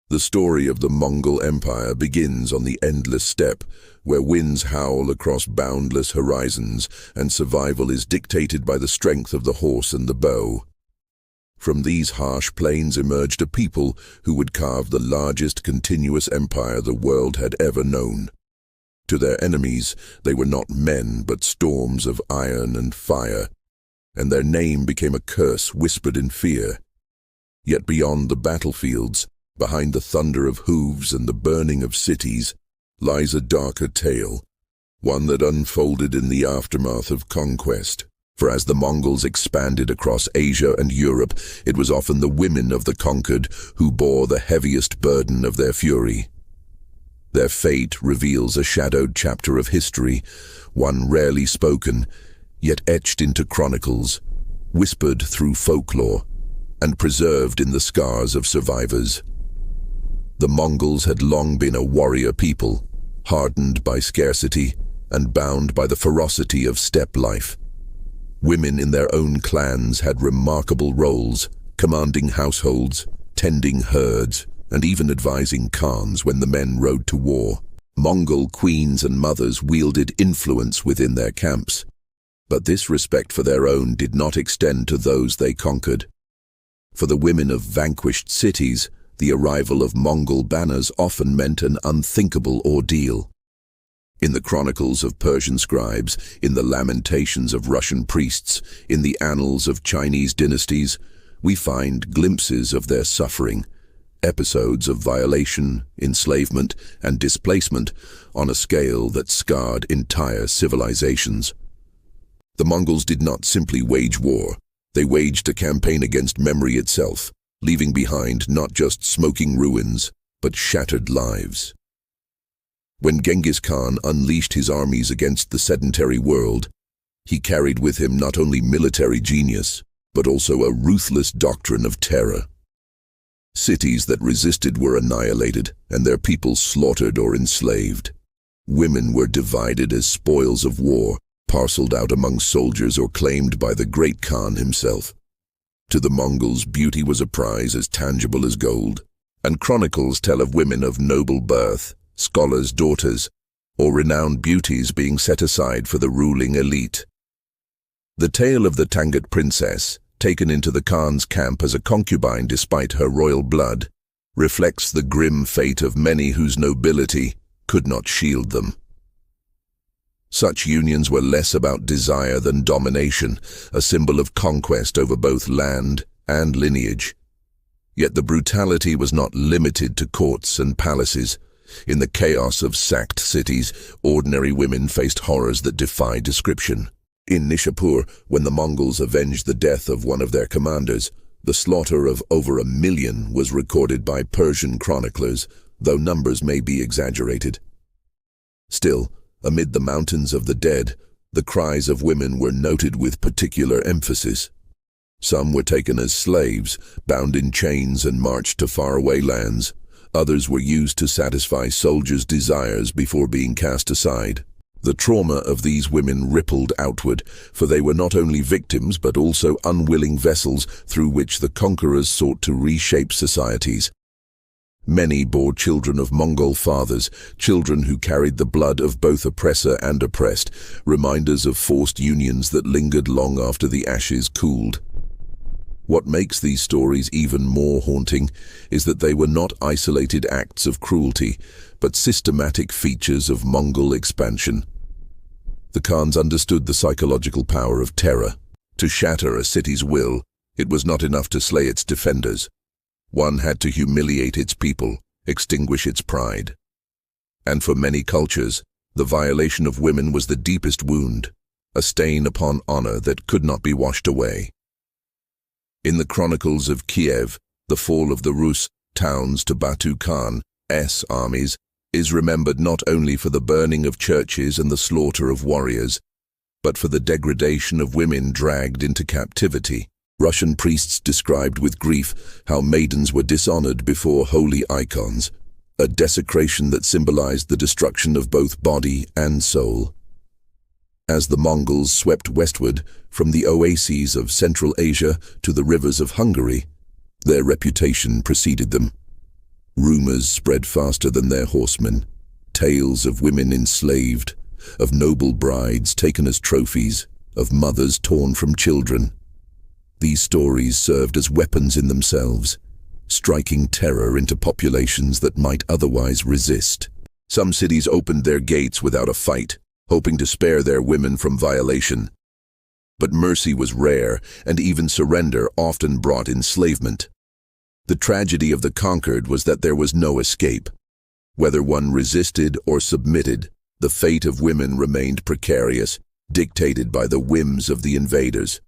The story of the Mongol Empire begins on the endless steppe, where winds howl across boundless horizons and survival is dictated by the strength of the horse and the bow. From these harsh plains emerged a people who would carve the largest continuous empire the world had ever known. To their enemies, they were not men but storms of iron and fire, and their name became a curse whispered in fear. Yet beyond the battlefields, behind the thunder of hooves and the burning of cities, lies a darker tale, one that unfolded in the aftermath of conquest. For as the Mongols expanded across Asia and Europe, it was often the women of the conquered who bore the heaviest burden of their fury. Their fate reveals a shadowed chapter of history, one rarely spoken, yet etched into chronicles, whispered through folklore, and preserved in the scars of survivors. The Mongols had long been a warrior people, hardened by scarcity and bound by the ferocity of steppe life. Women in their own clans had remarkable roles, commanding households, tending herds, and even advising khans when the men rode to war. Mongol queens and mothers wielded influence within their camps, but this respect for their own did not extend to those they conquered. For the women of vanquished cities, the arrival of Mongol banners often meant an unthinkable ordeal. In the chronicles of Persian scribes, in the lamentations of Russian priests, in the annals of Chinese dynasties, we find glimpses of their suffering, episodes of violation, enslavement, and displacement on a scale that scarred entire civilizations. The Mongols did not simply wage war, they waged a campaign against memory itself, leaving behind not just smoking ruins, but shattered lives. When Genghis Khan unleashed his armies against the sedentary world, he carried with him not only military genius, but also a ruthless doctrine of terror. Cities that resisted were annihilated, and their people slaughtered or enslaved. Women were divided as spoils of war, parceled out among soldiers or claimed by the great Khan himself. To the Mongols, beauty was a prize as tangible as gold, and chronicles tell of women of noble birth, scholars' daughters, or renowned beauties being set aside for the ruling elite. The tale of the Tangut princess, taken into the Khan's camp as a concubine despite her royal blood, reflects the grim fate of many whose nobility could not shield them. Such unions were less about desire than domination, a symbol of conquest over both land and lineage. Yet the brutality was not limited to courts and palaces. In the chaos of sacked cities, ordinary women faced horrors that defy description. In Nishapur, when the Mongols avenged the death of one of their commanders, the slaughter of over 1 million was recorded by Persian chroniclers, though numbers may be exaggerated. Still, amid the mountains of the dead, the cries of women were noted with particular emphasis. Some were taken as slaves, bound in chains and marched to faraway lands. Others were used to satisfy soldiers' desires before being cast aside. The trauma of these women rippled outward, for they were not only victims but also unwilling vessels through which the conquerors sought to reshape societies. Many bore children of Mongol fathers, children who carried the blood of both oppressor and oppressed, reminders of forced unions that lingered long after the ashes cooled. What makes these stories even more haunting is that they were not isolated acts of cruelty, but systematic features of Mongol expansion. The Khans understood the psychological power of terror. To shatter a city's will, it was not enough to slay its defenders. One had to humiliate its people, extinguish its pride. And for many cultures, the violation of women was the deepest wound, a stain upon honor that could not be washed away. In the chronicles of Kiev, the fall of the Rus towns to Batu Khan's armies is remembered not only for the burning of churches and the slaughter of warriors, but for the degradation of women dragged into captivity. Russian priests described with grief how maidens were dishonored before holy icons, a desecration that symbolized the destruction of both body and soul. As the Mongols swept westward, from the oases of Central Asia to the rivers of Hungary, their reputation preceded them. Rumors rumors spread faster than their horsemen. Tales of women enslaved, of noble brides taken as trophies, of mothers torn from children. These stories served as weapons in themselves, striking terror into populations that might otherwise resist. Some cities opened their gates without a fight, hoping to spare their women from violation. But mercy was rare, and even surrender often brought enslavement. The tragedy of the conquered was that there was no escape. Whether one resisted or submitted, the fate of women remained precarious, dictated by the whims of the invaders.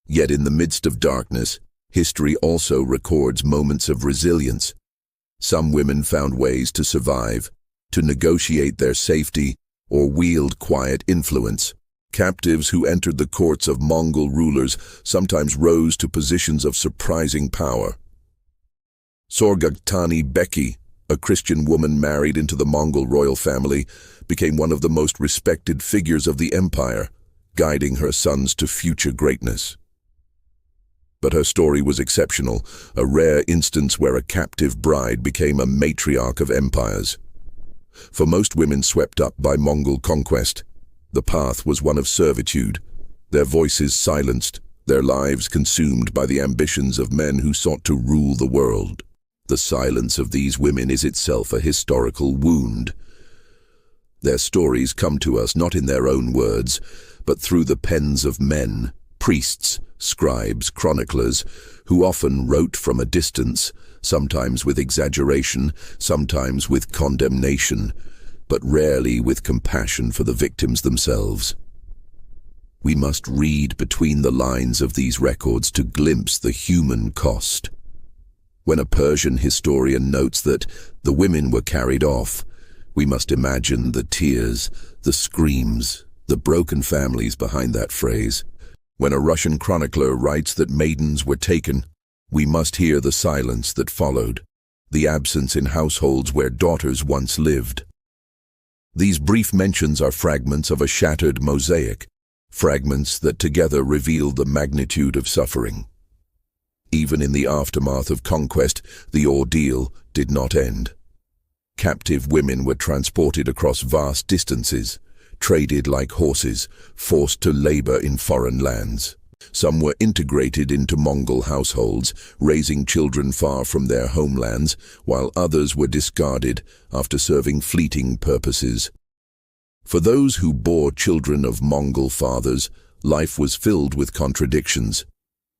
Yet in the midst of darkness, history also records moments of resilience. Some women found ways to survive, to negotiate their safety, or wield quiet influence. Captives who entered the courts of Mongol rulers sometimes rose to positions of surprising power. Sorghaghtani Beki, a Christian woman married into the Mongol royal family, became one of the most respected figures of the empire, guiding her sons to future greatness. But her story was exceptional, a rare instance where a captive bride became a matriarch of empires. For most women swept up by Mongol conquest, the path was one of servitude, their voices silenced, their lives consumed by the ambitions of men who sought to rule the world. The silence of these women is itself a historical wound. Their stories come to us not in their own words, but through the pens of men, priests, scribes, chroniclers, who often wrote from a distance, sometimes with exaggeration, sometimes with condemnation, but rarely with compassion for the victims themselves. We must read between the lines of these records to glimpse the human cost. When a Persian historian notes that the women were carried off, we must imagine the tears, the screams, the broken families behind that phrase. When a Russian chronicler writes that maidens were taken, we must hear the silence that followed, the absence in households where daughters once lived. These brief mentions are fragments of a shattered mosaic, fragments that together reveal the magnitude of suffering. Even in the aftermath of conquest, the ordeal did not end. Captive women were transported across vast distances, traded like horses, forced to labor in foreign lands. Some were integrated into Mongol households, raising children far from their homelands, while others were discarded after serving fleeting purposes. For those who bore children of Mongol fathers, life was filled with contradictions.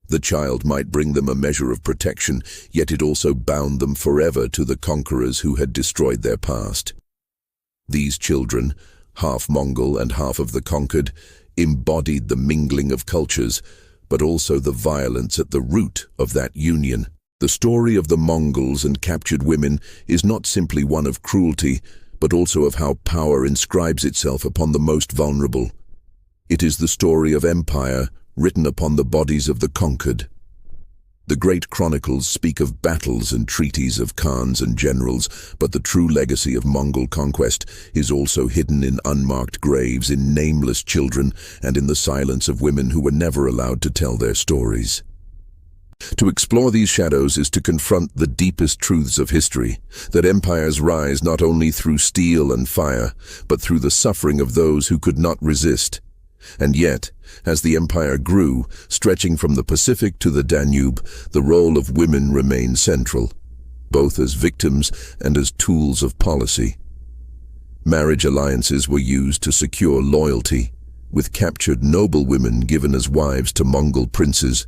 The child might bring them a measure of protection, yet it also bound them forever to the conquerors who had destroyed their past. These children, half Mongol and half of the conquered, embodied the mingling of cultures, but also the violence at the root of that union. The story of the Mongols and captured women is not simply one of cruelty, but also of how power inscribes itself upon the most vulnerable. It is the story of empire written upon the bodies of the conquered. The great chronicles speak of battles and treaties of khans and generals, but the true legacy of Mongol conquest is also hidden in unmarked graves, in nameless children, and in the silence of women who were never allowed to tell their stories. To explore these shadows is to confront the deepest truths of history, that empires rise not only through steel and fire, but through the suffering of those who could not resist. And yet, as the empire grew, stretching from the Pacific to the Danube, the role of women remained central, both as victims and as tools of policy. Marriage alliances were used to secure loyalty, with captured noble women given as wives to Mongol princes,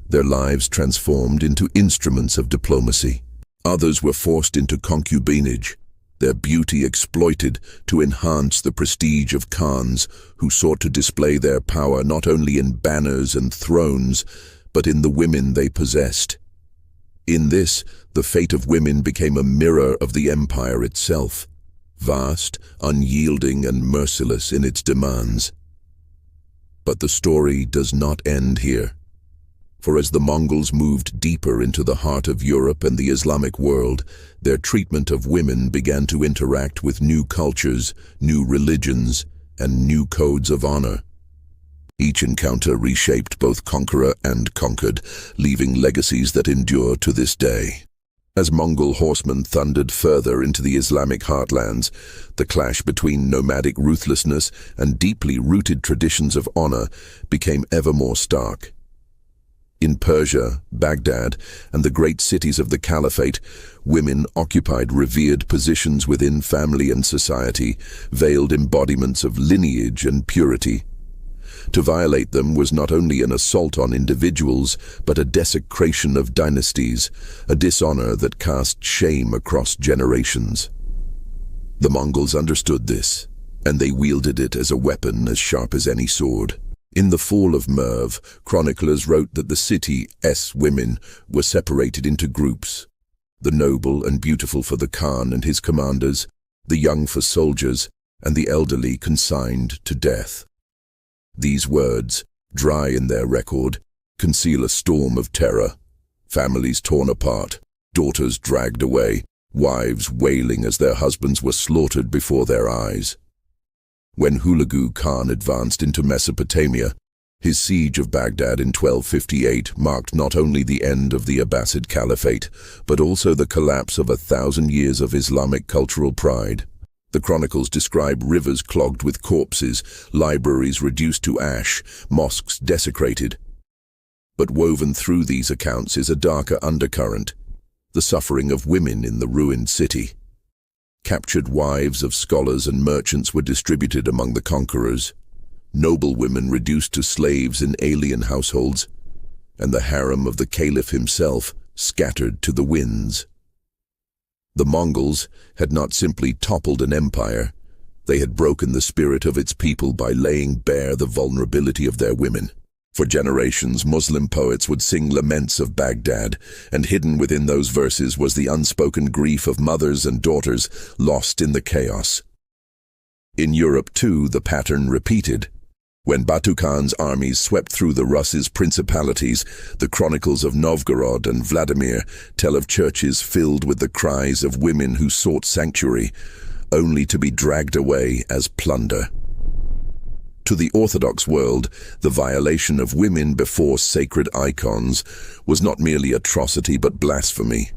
their lives transformed into instruments of diplomacy. Others were forced into concubinage, their beauty exploited to enhance the prestige of khans who sought to display their power not only in banners and thrones, but in the women they possessed. In this, the fate of women became a mirror of the empire itself, vast, unyielding, and merciless in its demands. But the story does not end here. For as the Mongols moved deeper into the heart of Europe and the Islamic world, their treatment of women began to interact with new cultures, new religions, and new codes of honor. Each encounter reshaped both conqueror and conquered, leaving legacies that endure to this day. As Mongol horsemen thundered further into the Islamic heartlands, the clash between nomadic ruthlessness and deeply rooted traditions of honor became ever more stark. In Persia, Baghdad, and the great cities of the Caliphate, women occupied revered positions within family and society, veiled embodiments of lineage and purity. To violate them was not only an assault on individuals, but a desecration of dynasties, a dishonor that cast shame across generations. The Mongols understood this, and they wielded it as a weapon as sharp as any sword. In the fall of Merv, chroniclers wrote that the city's women were separated into groups, the noble and beautiful for the Khan and his commanders, the young for soldiers, and the elderly consigned to death. These words, dry in their record, conceal a storm of terror. Families torn apart, daughters dragged away, wives wailing as their husbands were slaughtered before their eyes. When Hulagu Khan advanced into Mesopotamia, his siege of Baghdad in 1258 marked not only the end of the Abbasid Caliphate, but also the collapse of 1,000 years of Islamic cultural pride. The chronicles describe rivers clogged with corpses, libraries reduced to ash, mosques desecrated. But woven through these accounts is a darker undercurrent, the suffering of women in the ruined city. Captured wives of scholars and merchants were distributed among the conquerors, noble women reduced to slaves in alien households, and the harem of the caliph himself scattered to the winds. The Mongols had not simply toppled an empire, they had broken the spirit of its people by laying bare the vulnerability of their women. For generations, Muslim poets would sing laments of Baghdad, and hidden within those verses was the unspoken grief of mothers and daughters lost in the chaos. In Europe, too, the pattern repeated. When Batu Khan's armies swept through the Rus's principalities, the chronicles of Novgorod and Vladimir tell of churches filled with the cries of women who sought sanctuary, only to be dragged away as plunder. To the Orthodox world, the violation of women before sacred icons was not merely atrocity but blasphemy,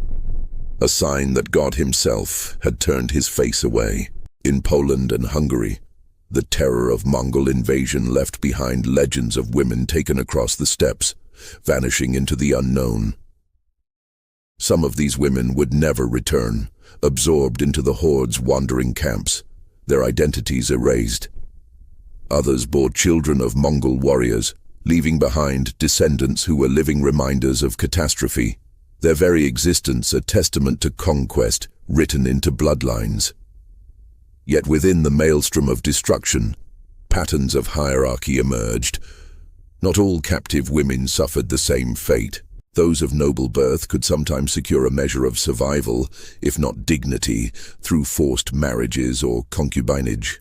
a sign that God himself had turned his face away. In Poland and Hungary, the terror of Mongol invasion left behind legends of women taken across the steppes, vanishing into the unknown. Some of these women would never return, absorbed into the horde's wandering camps, their identities erased. Others bore children of Mongol warriors, leaving behind descendants who were living reminders of catastrophe, their very existence a testament to conquest written into bloodlines. Yet within the maelstrom of destruction, patterns of hierarchy emerged. Not all captive women suffered the same fate. Those of noble birth could sometimes secure a measure of survival, if not dignity, through forced marriages or concubinage.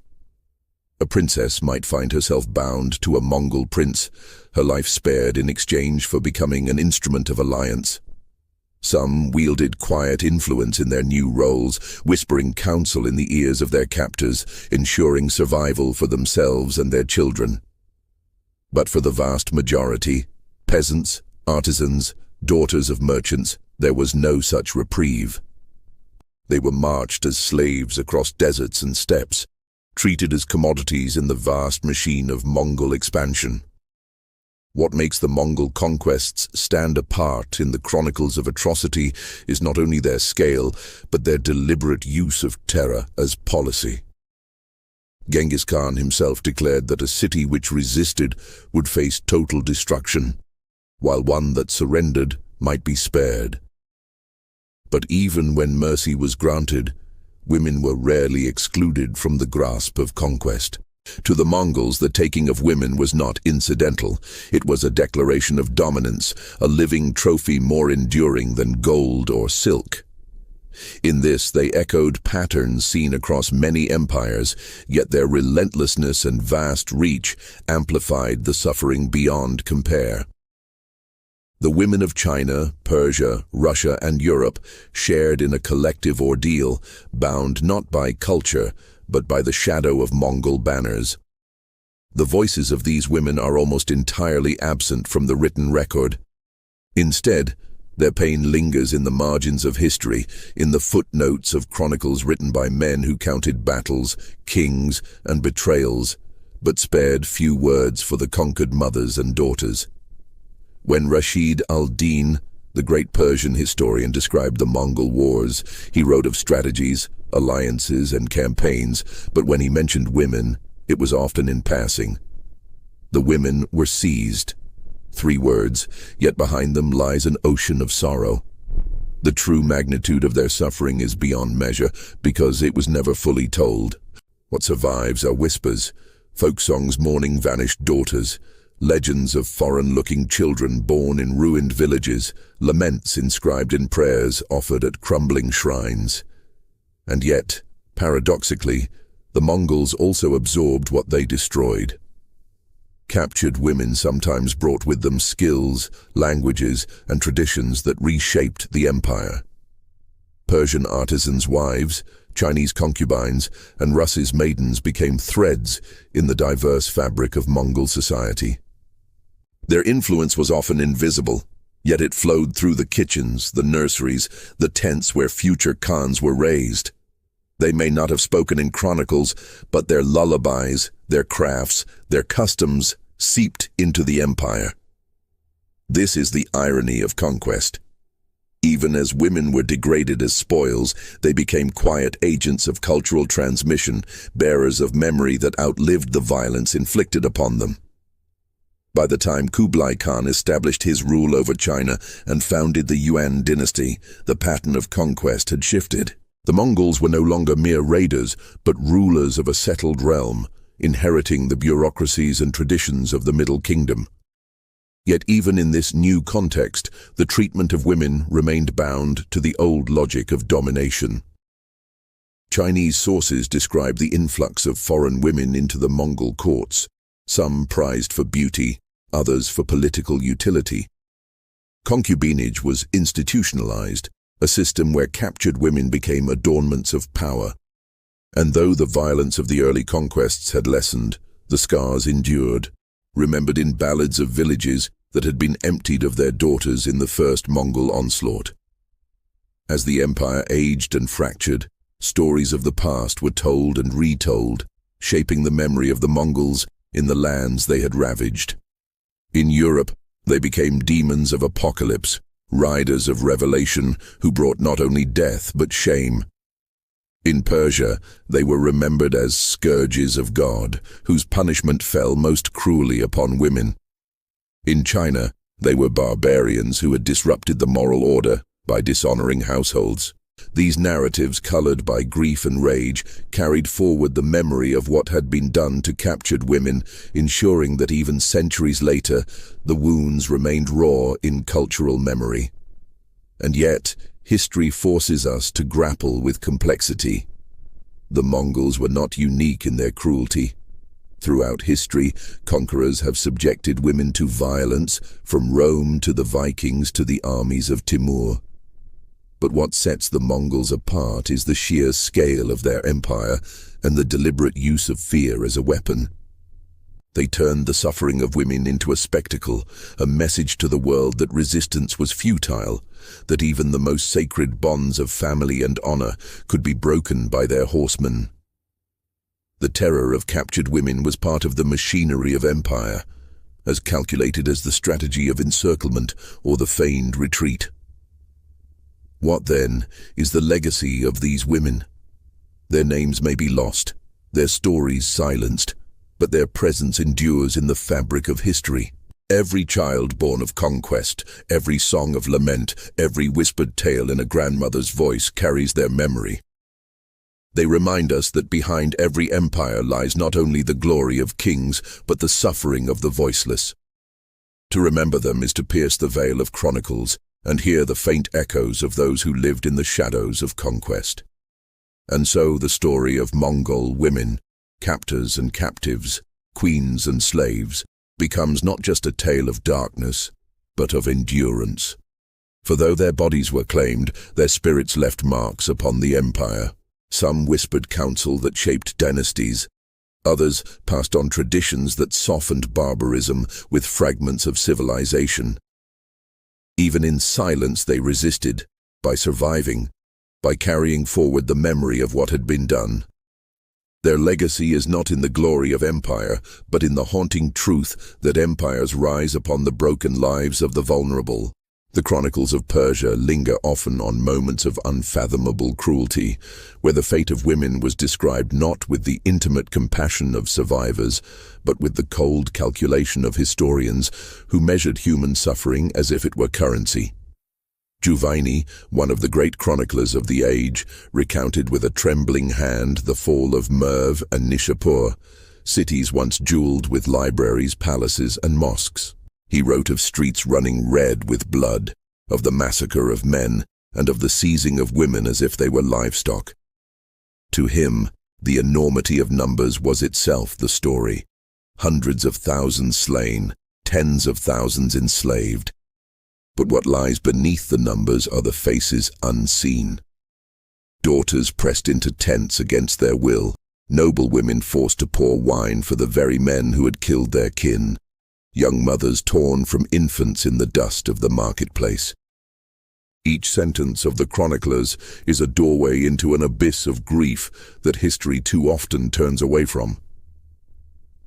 A princess might find herself bound to a Mongol prince, her life spared in exchange for becoming an instrument of alliance. Some wielded quiet influence in their new roles, whispering counsel in the ears of their captors, ensuring survival for themselves and their children. But for the vast majority, peasants, artisans, daughters of merchants, there was no such reprieve. They were marched as slaves across deserts and steppes, treated as commodities in the vast machine of Mongol expansion. What makes the Mongol conquests stand apart in the chronicles of atrocity is not only their scale, but their deliberate use of terror as policy. Genghis Khan himself declared that a city which resisted would face total destruction, while one that surrendered might be spared. But even when mercy was granted, women were rarely excluded from the grasp of conquest. To the Mongols, the taking of women was not incidental. It was a declaration of dominance, a living trophy more enduring than gold or silk. In this, they echoed patterns seen across many empires, yet their relentlessness and vast reach amplified the suffering beyond compare. The women of China, Persia, Russia, and Europe shared in a collective ordeal, bound not by culture, but by the shadow of Mongol banners. The voices of these women are almost entirely absent from the written record. Instead, Their pain lingers in the margins of history, in the footnotes of chronicles written by men who counted battles, kings, and betrayals, but spared few words for the conquered mothers and daughters. When Rashid al-Din, the great Persian historian, described the Mongol wars, he wrote of strategies, alliances, and campaigns, but when he mentioned women, it was often in passing. The women were seized. 3 words, yet behind them lies an ocean of sorrow. The true magnitude of their suffering is beyond measure, because it was never fully told. What survives are whispers, folk songs mourning vanished daughters, legends of foreign-looking children born in ruined villages, laments inscribed in prayers offered at crumbling shrines. And yet, paradoxically, the Mongols also absorbed what they destroyed. Captured women sometimes brought with them skills, languages, and traditions that reshaped the empire. Persian artisans' wives, Chinese concubines, and Russia's maidens became threads in the diverse fabric of Mongol society. Their influence was often invisible, yet it flowed through the kitchens, the nurseries, the tents where future Khans were raised. They may not have spoken in chronicles, but their lullabies, their crafts, their customs seeped into the empire. This is the irony of conquest. Even as women were degraded as spoils, they became quiet agents of cultural transmission, bearers of memory that outlived the violence inflicted upon them. By the time Kublai Khan established his rule over China and founded the Yuan dynasty, the pattern of conquest had shifted. The Mongols were no longer mere raiders, but rulers of a settled realm, inheriting the bureaucracies and traditions of the Middle Kingdom. Yet even in this new context, the treatment of women remained bound to the old logic of domination. Chinese sources describe the influx of foreign women into the Mongol courts, some prized for beauty, others for political utility. Concubinage was institutionalized, a system where captured women became adornments of power. And though the violence of the early conquests had lessened, the scars endured, remembered in ballads of villages that had been emptied of their daughters in the first Mongol onslaught. As the empire aged and fractured, stories of the past were told and retold, shaping the memory of the Mongols in the lands they had ravaged. In Europe, they became demons of apocalypse, riders of revelation who brought not only death but shame. In Persia, they were remembered as scourges of God, whose punishment fell most cruelly upon women. In China, they were barbarians who had disrupted the moral order by dishonoring households. These narratives, colored by grief and rage, carried forward the memory of what had been done to captured women, ensuring that even centuries later, the wounds remained raw in cultural memory. And yet, history forces us to grapple with complexity. The Mongols were not unique in their cruelty. Throughout history, conquerors have subjected women to violence, from Rome to the Vikings to the armies of Timur. But what sets the Mongols apart is the sheer scale of their empire and the deliberate use of fear as a weapon. They turned the suffering of women into a spectacle, a message to the world that resistance was futile, that even the most sacred bonds of family and honor could be broken by their horsemen. The terror of captured women was part of the machinery of empire, as calculated as the strategy of encirclement or the feigned retreat. What, then, is the legacy of these women? Their names may be lost, their stories silenced, but their presence endures in the fabric of history. Every child born of conquest, every song of lament, every whispered tale in a grandmother's voice carries their memory. They remind us that behind every empire lies not only the glory of kings, but the suffering of the voiceless. To remember them is to pierce the veil of chronicles and hear the faint echoes of those who lived in the shadows of conquest. And so the story of Mongol women, captors and captives, queens and slaves, becomes not just a tale of darkness, but of endurance. For though their bodies were claimed, their spirits left marks upon the empire. Some whispered counsel that shaped dynasties. Others passed on traditions that softened barbarism with fragments of civilization. Even in silence they resisted, by surviving, by carrying forward the memory of what had been done. Their legacy is not in the glory of empire, but in the haunting truth that empires rise upon the broken lives of the vulnerable. The chronicles of Persia linger often on moments of unfathomable cruelty, where the fate of women was described not with the intimate compassion of survivors, but with the cold calculation of historians who measured human suffering as if it were currency. Juvayni, one of the great chroniclers of the age, recounted with a trembling hand the fall of Merv and Nishapur, cities once jeweled with libraries, palaces, and mosques. He wrote of streets running red with blood, of the massacre of men, and of the seizing of women as if they were livestock. To him, the enormity of numbers was itself the story. Hundreds of thousands slain, tens of thousands enslaved. But what lies beneath the numbers are the faces unseen. Daughters pressed into tents against their will, noble women forced to pour wine for the very men who had killed their kin, young mothers torn from infants in the dust of the marketplace. Each sentence of the chroniclers is a doorway into an abyss of grief that history too often turns away from.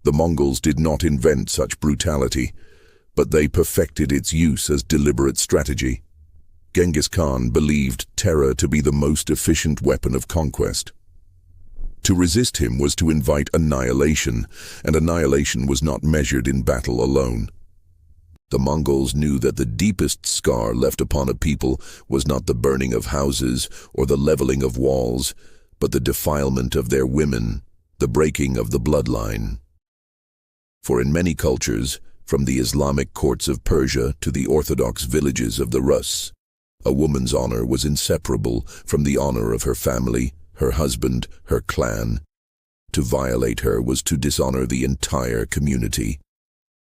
The Mongols did not invent such brutality, but they perfected its use as deliberate strategy. Genghis Khan believed terror to be the most efficient weapon of conquest. To resist him was to invite annihilation, and annihilation was not measured in battle alone. The Mongols knew that the deepest scar left upon a people was not the burning of houses or the leveling of walls, but the defilement of their women, the breaking of the bloodline. For in many cultures, from the Islamic courts of Persia to the Orthodox villages of the Rus, a woman's honor was inseparable from the honor of her family, her husband, her clan. To violate her was to dishonor the entire community.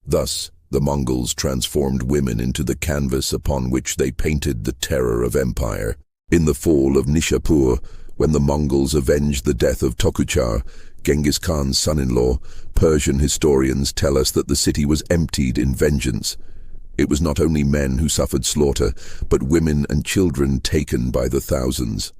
Thus, the Mongols transformed women into the canvas upon which they painted the terror of empire. In the fall of Nishapur, when the Mongols avenged the death of Tokuchar, Genghis Khan's son-in-law, Persian historians tell us that the city was emptied in vengeance. It was not only men who suffered slaughter, but women and children taken by the thousands.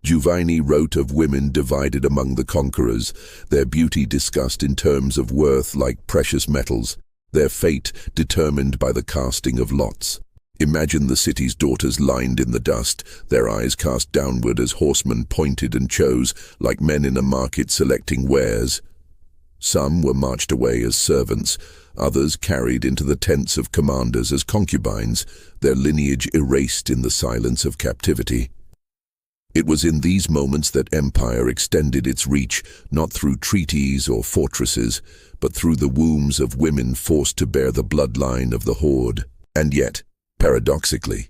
Juvayni wrote of women divided among the conquerors, their beauty discussed in terms of worth like precious metals, their fate determined by the casting of lots. Imagine the city's daughters lined in the dust, their eyes cast downward as horsemen pointed and chose, like men in a market selecting wares. Some were marched away as servants, others carried into the tents of commanders as concubines, their lineage erased in the silence of captivity. It was in these moments that empire extended its reach, not through treaties or fortresses, but through the wombs of women forced to bear the bloodline of the horde. And yet, paradoxically,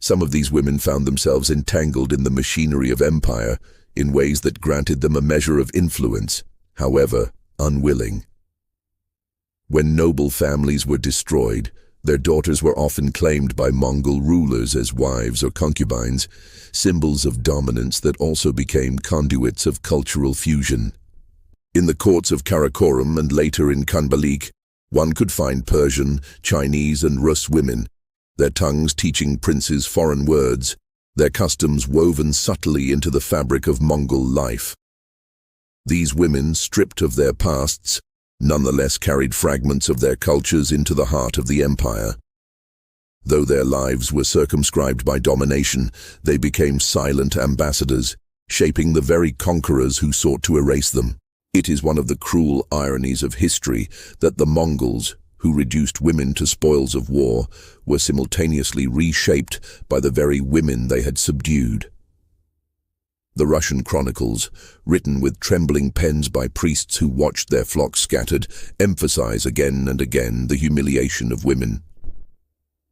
some of these women found themselves entangled in the machinery of empire in ways that granted them a measure of influence, however unwilling. When noble families were destroyed, their daughters were often claimed by Mongol rulers as wives or concubines, symbols of dominance that also became conduits of cultural fusion. In the courts of Karakorum and later in Kanbalik, one could find Persian, Chinese and Rus women, their tongues teaching princes foreign words, their customs woven subtly into the fabric of Mongol life. These women, stripped of their pasts, nonetheless carried fragments of their cultures into the heart of the empire. Though their lives were circumscribed by domination, they became silent ambassadors, shaping the very conquerors who sought to erase them. It is one of the cruel ironies of history that the Mongols, who reduced women to spoils of war, were simultaneously reshaped by the very women they had subdued. The Russian chronicles, written with trembling pens by priests who watched their flocks scattered, emphasize again and again the humiliation of women.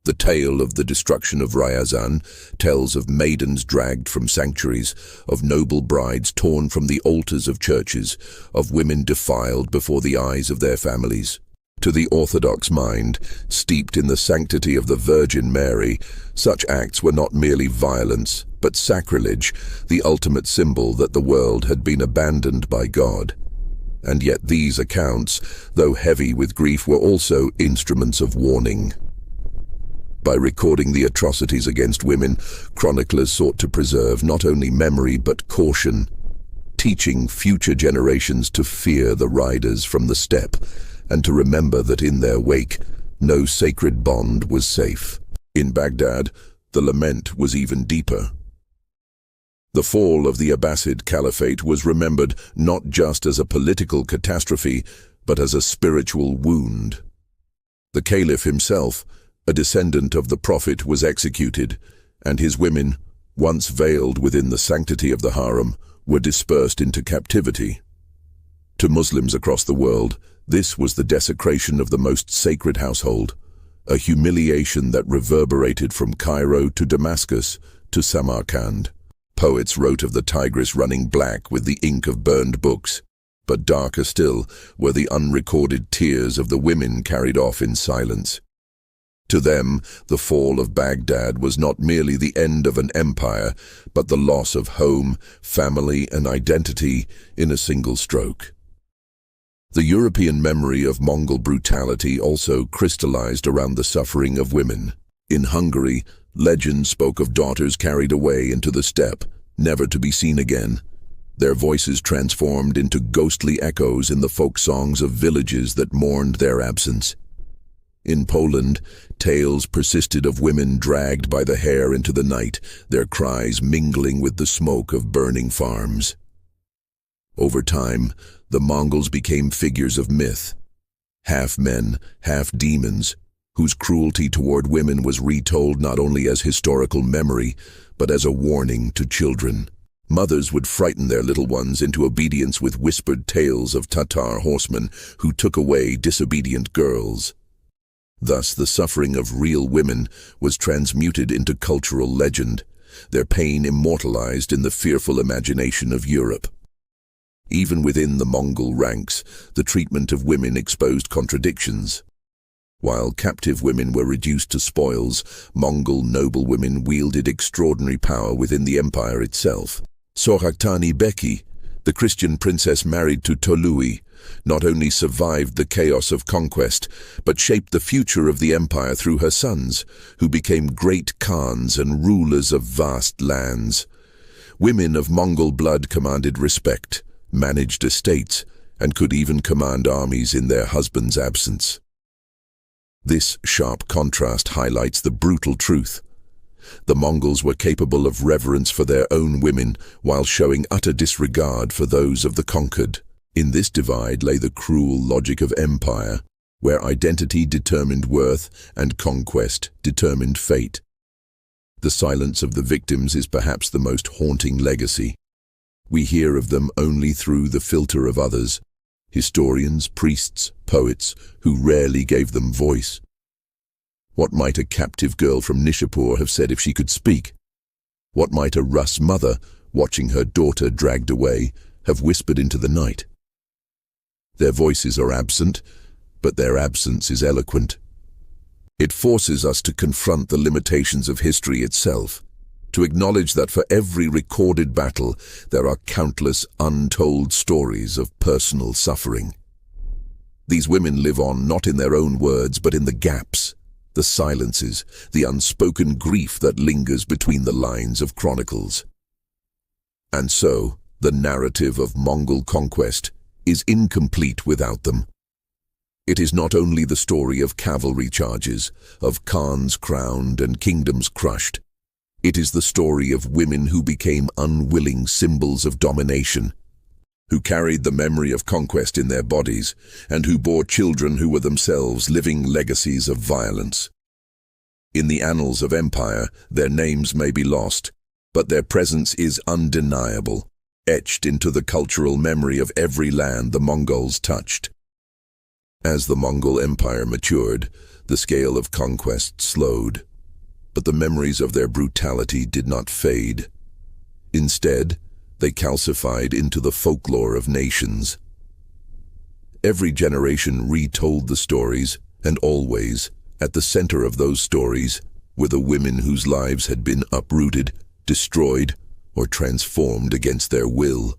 The tale of the destruction of Ryazan tells of maidens dragged from sanctuaries, of noble brides torn from the altars of churches, of women defiled before the eyes of their families. To the Orthodox mind, steeped in the sanctity of the Virgin Mary, such acts were not merely violence, but sacrilege, the ultimate symbol that the world had been abandoned by God. And yet these accounts, though heavy with grief, were also instruments of warning. By recording the atrocities against women, chroniclers sought to preserve not only memory but caution, teaching future generations to fear the riders from the steppe and to remember that in their wake, no sacred bond was safe. In Baghdad, the lament was even deeper. The fall of the Abbasid Caliphate was remembered not just as a political catastrophe, but as a spiritual wound. The Caliph himself, a descendant of the Prophet, was executed, and his women, once veiled within the sanctity of the harem, were dispersed into captivity. To Muslims across the world, this was the desecration of the most sacred household, a humiliation that reverberated from Cairo to Damascus to Samarkand. Poets wrote of the Tigris running black with the ink of burned books, but darker still were the unrecorded tears of the women carried off in silence. To them, the fall of Baghdad was not merely the end of an empire, but the loss of home, family, and identity in a single stroke. The European memory of Mongol brutality also crystallized around the suffering of women. In Hungary, legend spoke of daughters carried away into the steppe, never to be seen again, their voices transformed into ghostly echoes in the folk songs of villages that mourned their absence. In Poland, tales persisted of women dragged by the hair into the night, their cries mingling with the smoke of burning farms. Over time, the Mongols became figures of myth, half men, half demons, whose cruelty toward women was retold not only as historical memory, but as a warning to children. Mothers would frighten their little ones into obedience with whispered tales of Tatar horsemen who took away disobedient girls. Thus, the suffering of real women was transmuted into cultural legend, their pain immortalized in the fearful imagination of Europe. Even within the Mongol ranks, the treatment of women exposed contradictions. While captive women were reduced to spoils, Mongol noblewomen wielded extraordinary power within the empire itself. Sorhaktani Beki, the Christian princess married to Tolui, not only survived the chaos of conquest, but shaped the future of the empire through her sons, who became great khans and rulers of vast lands. Women of Mongol blood commanded respect, managed estates, and could even command armies in their husbands' absence. This sharp contrast highlights the brutal truth. The Mongols were capable of reverence for their own women while showing utter disregard for those of the conquered. In this divide lay the cruel logic of empire, where identity determined worth and conquest determined fate. The silence of the victims is perhaps the most haunting legacy. We hear of them only through the filter of others, historians, priests, poets, who rarely gave them voice. What might a captive girl from Nishapur have said if she could speak? What might a Rus mother, watching her daughter dragged away, have whispered into the night? Their voices are absent, but their absence is eloquent. It forces us to confront the limitations of history itself, to acknowledge that for every recorded battle, there are countless untold stories of personal suffering. These women live on not in their own words, but in the gaps, the silences, the unspoken grief that lingers between the lines of chronicles. And so, the narrative of Mongol conquest is incomplete without them. It is not only the story of cavalry charges, of khans crowned and kingdoms crushed. It is the story of women who became unwilling symbols of domination, who carried the memory of conquest in their bodies, and who bore children who were themselves living legacies of violence. In the annals of empire, their names may be lost, but their presence is undeniable, etched into the cultural memory of every land the Mongols touched. As the Mongol Empire matured, the scale of conquest slowed, but the memories of their brutality did not fade. Instead, they calcified into the folklore of nations. Every generation retold the stories, and always, at the center of those stories, were the women whose lives had been uprooted, destroyed, or transformed against their will.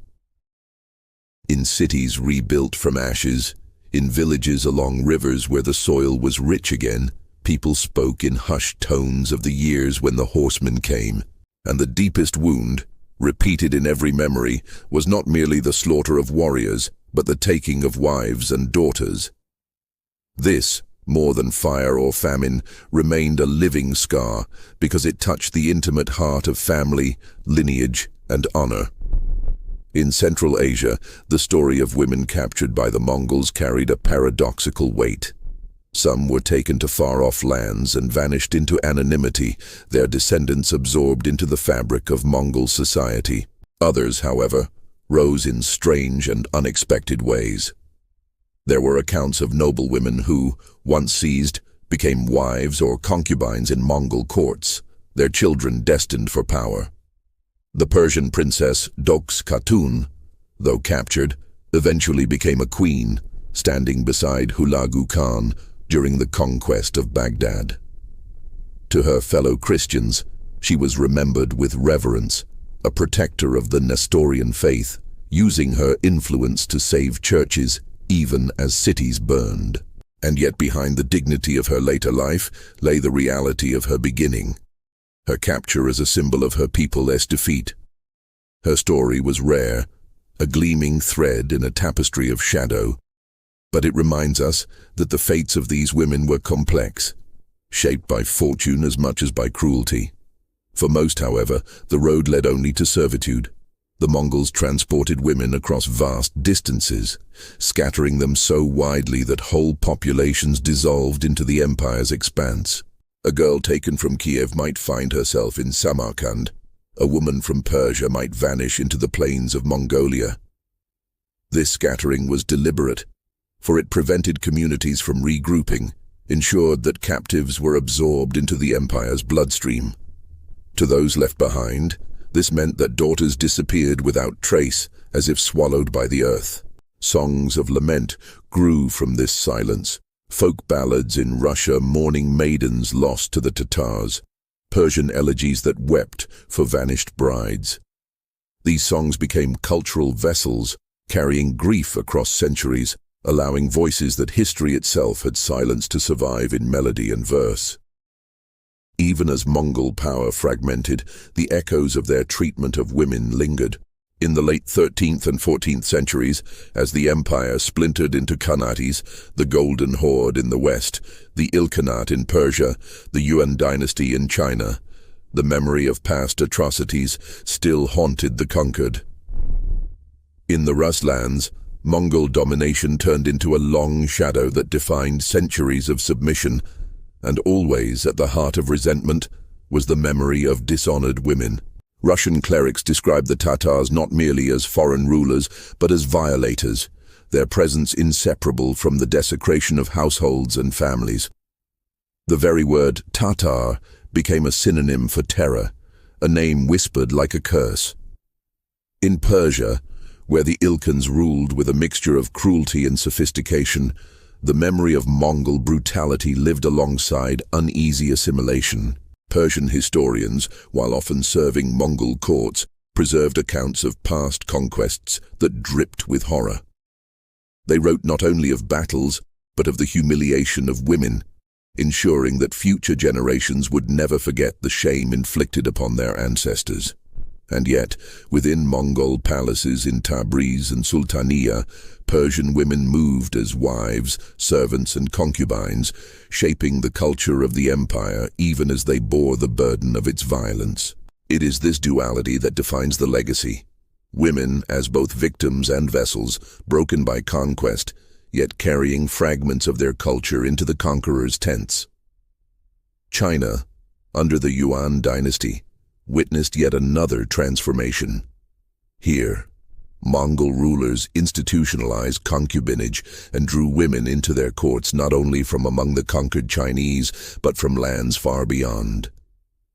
In cities rebuilt from ashes, in villages along rivers where the soil was rich again, People spoke in hushed tones of the years when the horsemen came, and the deepest wound, repeated in every memory, was not merely the slaughter of warriors, but the taking of wives and daughters. This, more than fire or famine, remained a living scar because it touched the intimate heart of family, lineage, and honor. In Central Asia, the story of women captured by the Mongols carried a paradoxical weight. Some were taken to far-off lands and vanished into anonymity, their descendants absorbed into the fabric of Mongol society. Others, however, rose in strange and unexpected ways. There were accounts of noblewomen who, once seized, became wives or concubines in Mongol courts, their children destined for power. The Persian princess Doks Khatun, though captured, eventually became a queen, standing beside Hulagu Khan during the conquest of Baghdad. To her fellow Christians, she was remembered with reverence, a protector of the Nestorian faith, using her influence to save churches even as cities burned. And yet behind the dignity of her later life lay the reality of her beginning. Her capture as a symbol of her people's defeat. Her story was rare, a gleaming thread in a tapestry of shadow, but it reminds us that the fates of these women were complex, shaped by fortune as much as by cruelty. For most, however, the road led only to servitude. The Mongols transported women across vast distances, scattering them so widely that whole populations dissolved into the empire's expanse. A girl taken from Kiev might find herself in Samarkand. A woman from Persia might vanish into the plains of Mongolia. This scattering was deliberate, for it prevented communities from regrouping, ensured that captives were absorbed into the empire's bloodstream. To those left behind, this meant that daughters disappeared without trace, as if swallowed by the earth. Songs of lament grew from this silence. Folk ballads in Russia mourning maidens lost to the Tatars, Persian elegies that wept for vanished brides. These songs became cultural vessels, carrying grief across centuries, allowing voices that history itself had silenced to survive in melody and verse. Even as Mongol power fragmented, the echoes of their treatment of women lingered. In the late 13th and 14th centuries, as the empire splintered into Khanates, the Golden Horde in the west, the Ilkhanate in Persia, the Yuan dynasty in China, the memory of past atrocities still haunted the conquered. In the Ruslands, Mongol domination turned into a long shadow that defined centuries of submission, and always at the heart of resentment was the memory of dishonored women. Russian clerics described the Tatars not merely as foreign rulers, but as violators, their presence inseparable from the desecration of households and families. The very word Tatar became a synonym for terror, a name whispered like a curse. In Persia, where the Ilkhans ruled with a mixture of cruelty and sophistication, the memory of Mongol brutality lived alongside uneasy assimilation. Persian historians, while often serving Mongol courts, preserved accounts of past conquests that dripped with horror. They wrote not only of battles, but of the humiliation of women, ensuring that future generations would never forget the shame inflicted upon their ancestors. And yet, within Mongol palaces in Tabriz and Sultaniya, Persian women moved as wives, servants and concubines, shaping the culture of the empire even as they bore the burden of its violence. It is this duality that defines the legacy. Women as both victims and vessels, broken by conquest, yet carrying fragments of their culture into the conqueror's tents. China, under the Yuan dynasty, witnessed yet another transformation. Here, Mongol rulers institutionalized concubinage and drew women into their courts not only from among the conquered Chinese, but from lands far beyond.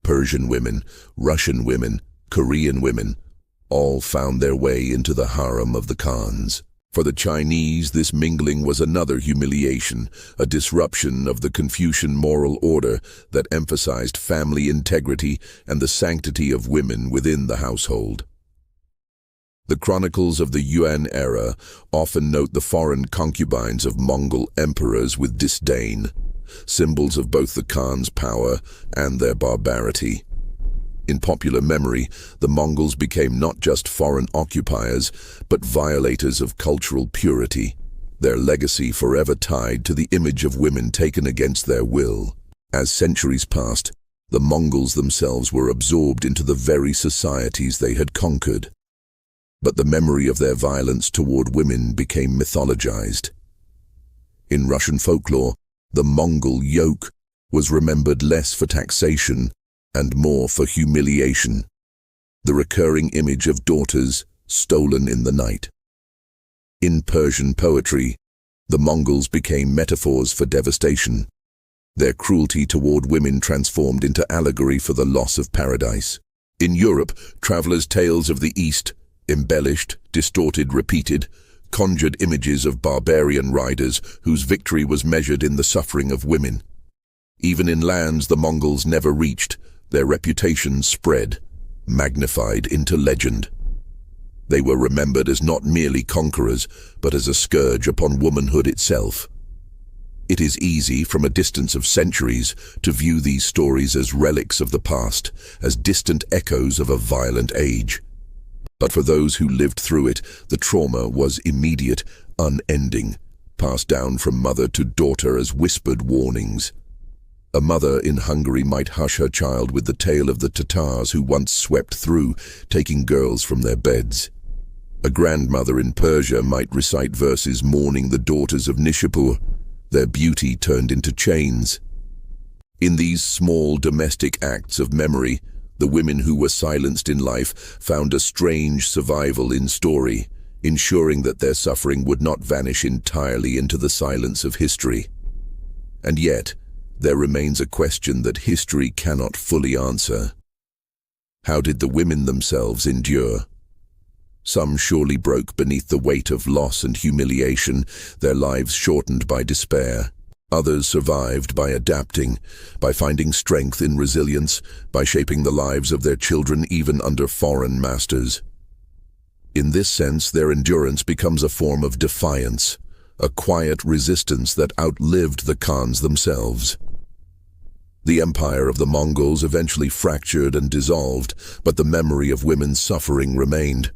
Persian women, Russian women, Korean women, all found their way into the harem of the Khans. For the Chinese, this mingling was another humiliation, a disruption of the Confucian moral order that emphasized family integrity and the sanctity of women within the household. The chronicles of the Yuan era often note the foreign concubines of Mongol emperors with disdain. symbols of both the Khan's power and their barbarity. In popular memory, the Mongols became not just foreign occupiers, but violators of cultural purity, their legacy forever tied to the image of women taken against their will. As centuries passed, the Mongols themselves were absorbed into the very societies they had conquered. But the memory of their violence toward women became mythologized. In Russian folklore, the Mongol yoke was remembered less for taxation and more for humiliation, the recurring image of daughters stolen in the night. In Persian poetry, the Mongols became metaphors for devastation, their cruelty toward women transformed into allegory for the loss of paradise. In Europe, travelers' tales of the East, embellished, distorted, repeated, conjured images of barbarian riders whose victory was measured in the suffering of women. Even in lands the Mongols never reached, their reputation spread, magnified into legend. They were remembered as not merely conquerors, but as a scourge upon womanhood itself. It is easy, from a distance of centuries, to view these stories as relics of the past, as distant echoes of a violent age. But for those who lived through it, the trauma was immediate, unending, passed down from mother to daughter as whispered warnings. A mother in Hungary might hush her child with the tale of the Tatars who once swept through, taking girls from their beds. A grandmother in Persia might recite verses mourning the daughters of Nishapur, their beauty turned into chains. In these small domestic acts of memory, the women who were silenced in life found a strange survival in story, ensuring that their suffering would not vanish entirely into the silence of history. And yet, there remains a question that history cannot fully answer. How did the women themselves endure? Some surely broke beneath the weight of loss and humiliation, their lives shortened by despair. Others survived by adapting, by finding strength in resilience, by shaping the lives of their children even under foreign masters. In this sense, their endurance becomes a form of defiance, a quiet resistance that outlived the Khans themselves. The empire of the Mongols eventually fractured and dissolved, but the memory of women's suffering remained,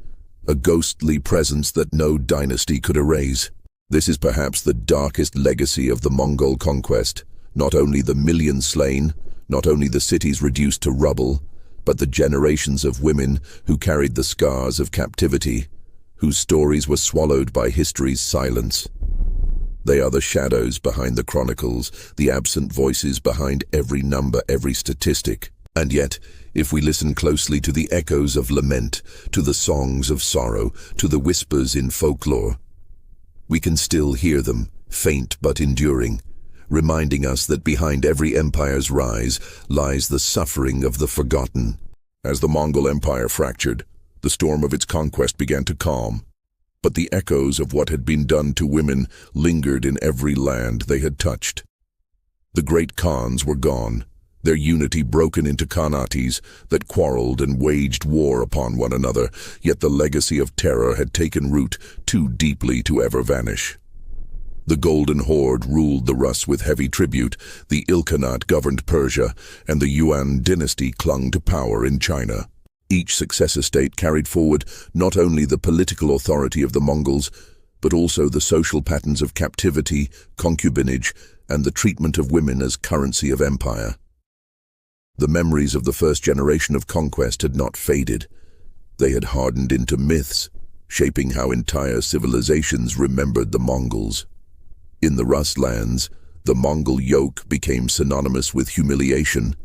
a ghostly presence that no dynasty could erase. This is perhaps the darkest legacy of the Mongol conquest, not only the millions slain, not only the cities reduced to rubble, but the generations of women who carried the scars of captivity, whose stories were swallowed by history's silence. They are the shadows behind the chronicles, the absent voices behind every number, every statistic. And yet, if we listen closely to the echoes of lament, to the songs of sorrow, to the whispers in folklore, we can still hear them, faint but enduring, reminding us that behind every empire's rise lies the suffering of the forgotten. As the Mongol Empire fractured, the storm of its conquest began to calm, but the echoes of what had been done to women lingered in every land they had touched. The great Khans were gone, their unity broken into khanates that quarreled and waged war upon one another, yet the legacy of terror had taken root too deeply to ever vanish. The Golden Horde ruled the Rus with heavy tribute, the Ilkhanate governed Persia, and the Yuan dynasty clung to power in China. Each successor state carried forward not only the political authority of the Mongols, but also the social patterns of captivity, concubinage, and the treatment of women as currency of empire. The memories of the first generation of conquest had not faded. They had hardened into myths, shaping how entire civilizations remembered the Mongols. In the Rus lands, the Mongol yoke became synonymous with humiliation,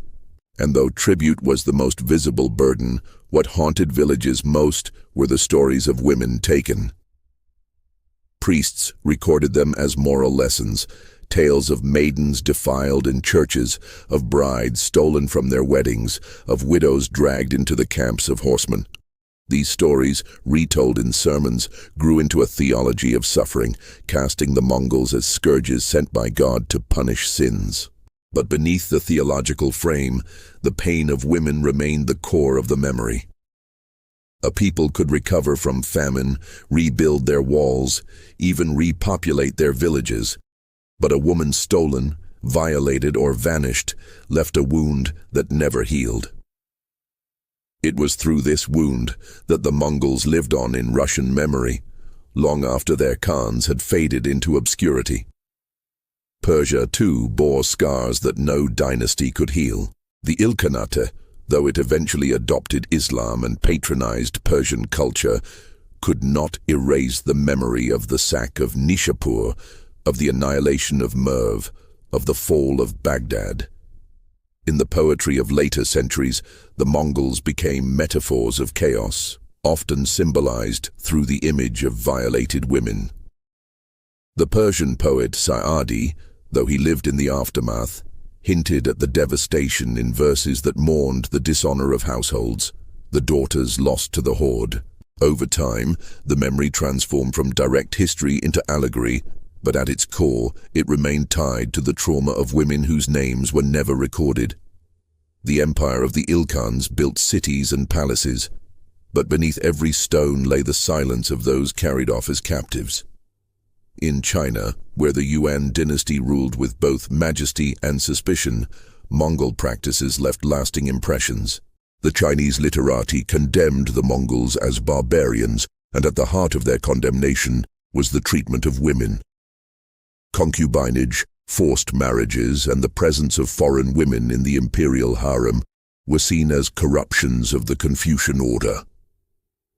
and though tribute was the most visible burden, what haunted villages most were the stories of women taken. Priests recorded them as moral lessons, tales of maidens defiled in churches, of brides stolen from their weddings, of widows dragged into the camps of horsemen. These stories, retold in sermons, grew into a theology of suffering, casting the Mongols as scourges sent by God to punish sins. But beneath the theological frame, the pain of women remained the core of the memory. A people could recover from famine, rebuild their walls, even repopulate their villages. But a woman stolen, violated or vanished, left a wound that never healed. It was through this wound that the Mongols lived on in Russian memory, long after their Khans had faded into obscurity. Persia, too, bore scars that no dynasty could heal. The Ilkhanate, though it eventually adopted Islam and patronized Persian culture, could not erase the memory of the sack of Nishapur, of the annihilation of Merv, of the fall of Baghdad. In the poetry of later centuries, the Mongols became metaphors of chaos, often symbolized through the image of violated women. The Persian poet Sa'adi, though he lived in the aftermath, hinted at the devastation in verses that mourned the dishonor of households, the daughters lost to the horde. Over time, the memory transformed from direct history into allegory, but at its core, it remained tied to the trauma of women whose names were never recorded. The empire of the Ilkhans built cities and palaces, but beneath every stone lay the silence of those carried off as captives. In China, where the Yuan dynasty ruled with both majesty and suspicion, Mongol practices left lasting impressions. The Chinese literati condemned the Mongols as barbarians, and at the heart of their condemnation was the treatment of women. Concubinage, forced marriages, and the presence of foreign women in the imperial harem were seen as corruptions of the Confucian order.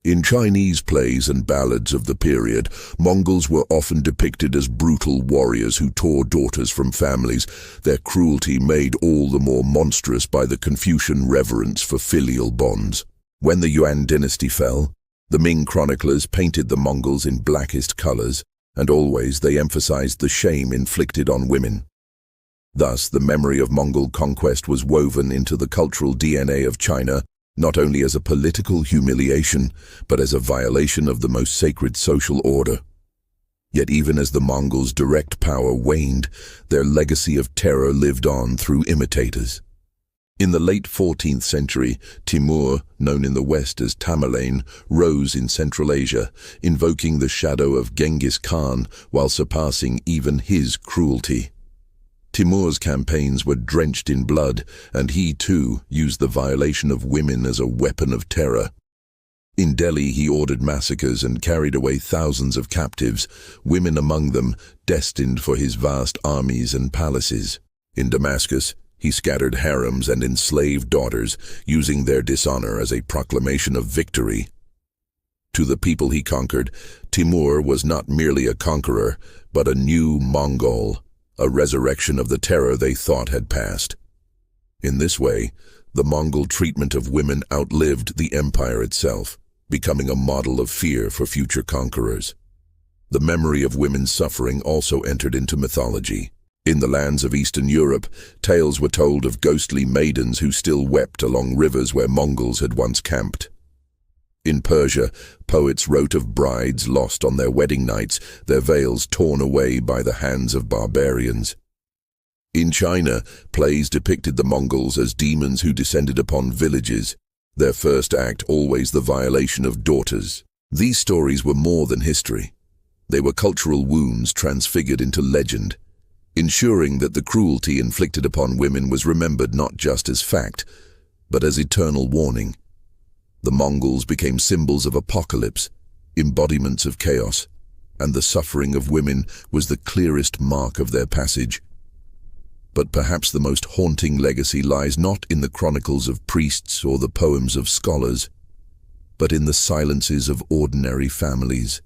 In Chinese plays and ballads of the period, Mongols were often depicted as brutal warriors who tore daughters from families, their cruelty made all the more monstrous by the Confucian reverence for filial bonds. When the Yuan dynasty fell, the Ming chroniclers painted the Mongols in blackest colors, and always they emphasized the shame inflicted on women. Thus, the memory of Mongol conquest was woven into the cultural DNA of China, not only as a political humiliation, but as a violation of the most sacred social order. Yet even as the Mongols' direct power waned, their legacy of terror lived on through imitators. In the late 14th century, Timur, known in the West as Tamerlane, rose in Central Asia, invoking the shadow of Genghis Khan while surpassing even his cruelty. Timur's campaigns were drenched in blood, and he, too, used the violation of women as a weapon of terror. In Delhi, he ordered massacres and carried away thousands of captives, women among them, destined for his vast armies and palaces. In Damascus, he scattered harems and enslaved daughters, using their dishonor as a proclamation of victory. To the people he conquered, Timur was not merely a conqueror, but a new Mongol, a resurrection of the terror they thought had passed. In this way, the Mongol treatment of women outlived the empire itself, becoming a model of fear for future conquerors. The memory of women's suffering also entered into mythology. In the lands of Eastern Europe, tales were told of ghostly maidens who still wept along rivers where Mongols had once camped. In Persia, poets wrote of brides lost on their wedding nights, their veils torn away by the hands of barbarians. In China, plays depicted the Mongols as demons who descended upon villages, their first act always the violation of daughters. These stories were more than history. They were cultural wounds transfigured into legend, ensuring that the cruelty inflicted upon women was remembered not just as fact, but as eternal warning. The Mongols became symbols of apocalypse, embodiments of chaos, and the suffering of women was the clearest mark of their passage. But perhaps the most haunting legacy lies not in the chronicles of priests or the poems of scholars, but in the silences of ordinary families.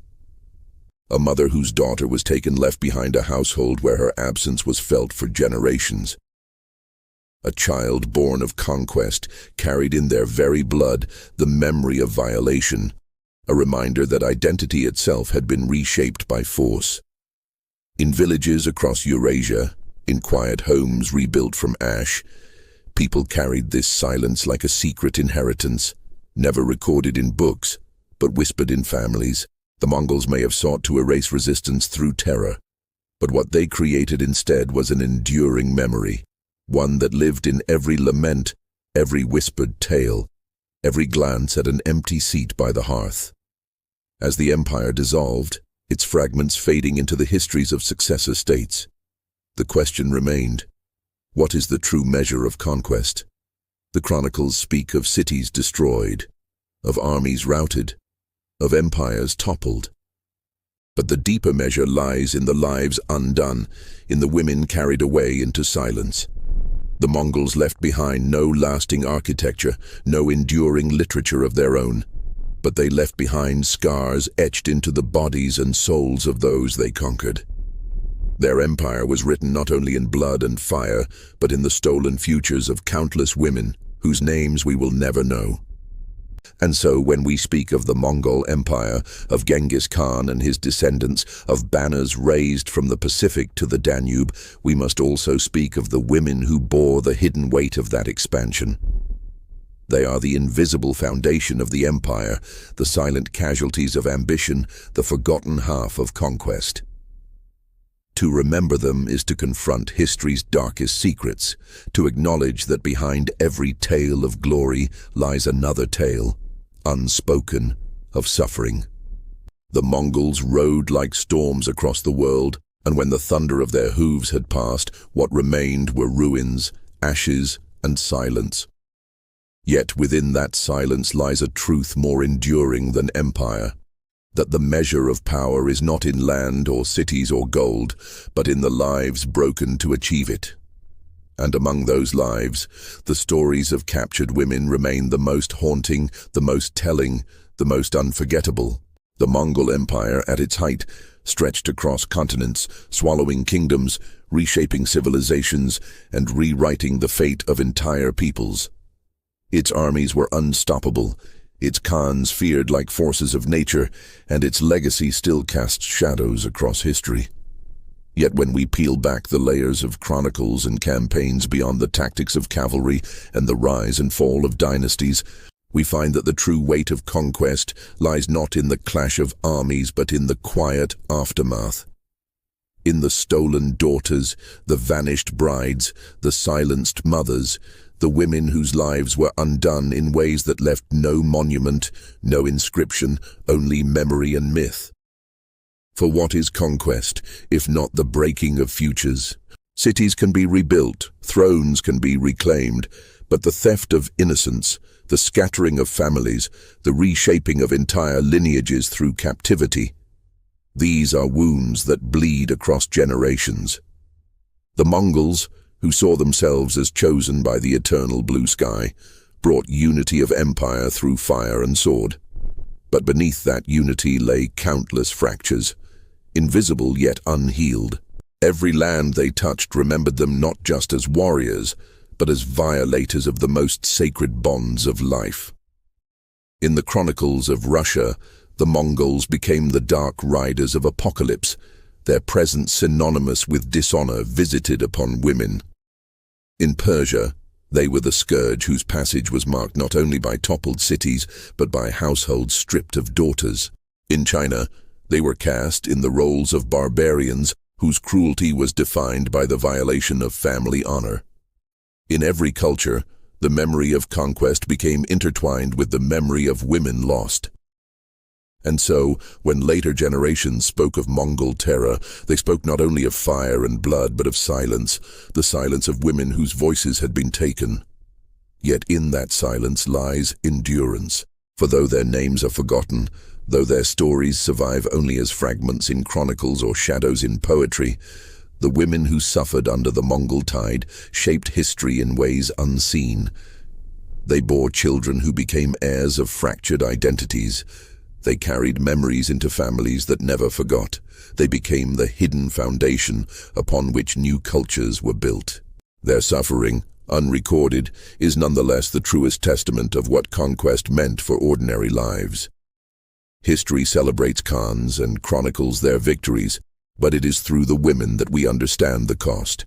A mother whose daughter was taken left behind a household where her absence was felt for generations. A child born of conquest carried in their very blood the memory of violation, a reminder that identity itself had been reshaped by force. In villages across Eurasia, in quiet homes rebuilt from ash, people carried this silence like a secret inheritance, never recorded in books, but whispered in families. The Mongols may have sought to erase resistance through terror, but what they created instead was an enduring memory, one that lived in every lament, every whispered tale, every glance at an empty seat by the hearth. As the empire dissolved, its fragments fading into the histories of successor states, the question remained, What is the true measure of conquest? The chronicles speak of cities destroyed, of armies routed, of empires toppled. But the deeper measure lies in the lives undone, in the women carried away into silence. The Mongols left behind no lasting architecture, no enduring literature of their own, but they left behind scars etched into the bodies and souls of those they conquered. Their empire was written not only in blood and fire, but in the stolen futures of countless women whose names we will never know. And so when we speak of the Mongol Empire, of Genghis Khan and his descendants, of banners raised from the Pacific to the Danube, we must also speak of the women who bore the hidden weight of that expansion. They are the invisible foundation of the empire, the silent casualties of ambition, the forgotten half of conquest. To remember them is to confront history's darkest secrets, to acknowledge that behind every tale of glory lies another tale, unspoken, of suffering. The Mongols rode like storms across the world, and when the thunder of their hooves had passed, what remained were ruins, ashes, and silence. Yet within that silence lies a truth more enduring than empire, that the measure of power is not in land or cities or gold, but in the lives broken to achieve it. And among those lives, the stories of captured women remain the most haunting, the most telling, the most unforgettable. The Mongol Empire, at its height, stretched across continents, swallowing kingdoms, reshaping civilizations, and rewriting the fate of entire peoples. Its armies were unstoppable, its khans feared like forces of nature, and its legacy still casts shadows across history. Yet when we peel back the layers of chronicles and campaigns beyond the tactics of cavalry and the rise and fall of dynasties, we find that the true weight of conquest lies not in the clash of armies but in the quiet aftermath. In the stolen daughters, the vanished brides, the silenced mothers, the women whose lives were undone in ways that left no monument, no inscription, only memory and myth. For what is conquest, if not the breaking of futures? Cities can be rebuilt, thrones can be reclaimed, but the theft of innocence, the scattering of families, the reshaping of entire lineages through captivity, these are wounds that bleed across generations. The Mongols, who saw themselves as chosen by the eternal blue sky, brought unity of empire through fire and sword. But beneath that unity lay countless fractures, invisible yet unhealed. Every land they touched remembered them not just as warriors, but as violators of the most sacred bonds of life. In the chronicles of Russia, the Mongols became the dark riders of apocalypse, their presence synonymous with dishonor visited upon women. In Persia, they were the scourge whose passage was marked not only by toppled cities, but by households stripped of daughters. In China, they were cast in the roles of barbarians whose cruelty was defined by the violation of family honor. In every culture, the memory of conquest became intertwined with the memory of women lost. And so, when later generations spoke of Mongol terror, they spoke not only of fire and blood, but of silence, the silence of women whose voices had been taken. Yet in that silence lies endurance, for though their names are forgotten, though their stories survive only as fragments in chronicles or shadows in poetry, the women who suffered under the Mongol tide shaped history in ways unseen. They bore children who became heirs of fractured identities. They carried memories into families that never forgot. They became the hidden foundation upon which new cultures were built. Their suffering, unrecorded, is nonetheless the truest testament of what conquest meant for ordinary lives. History celebrates khans and chronicles their victories, but it is through the women that we understand the cost.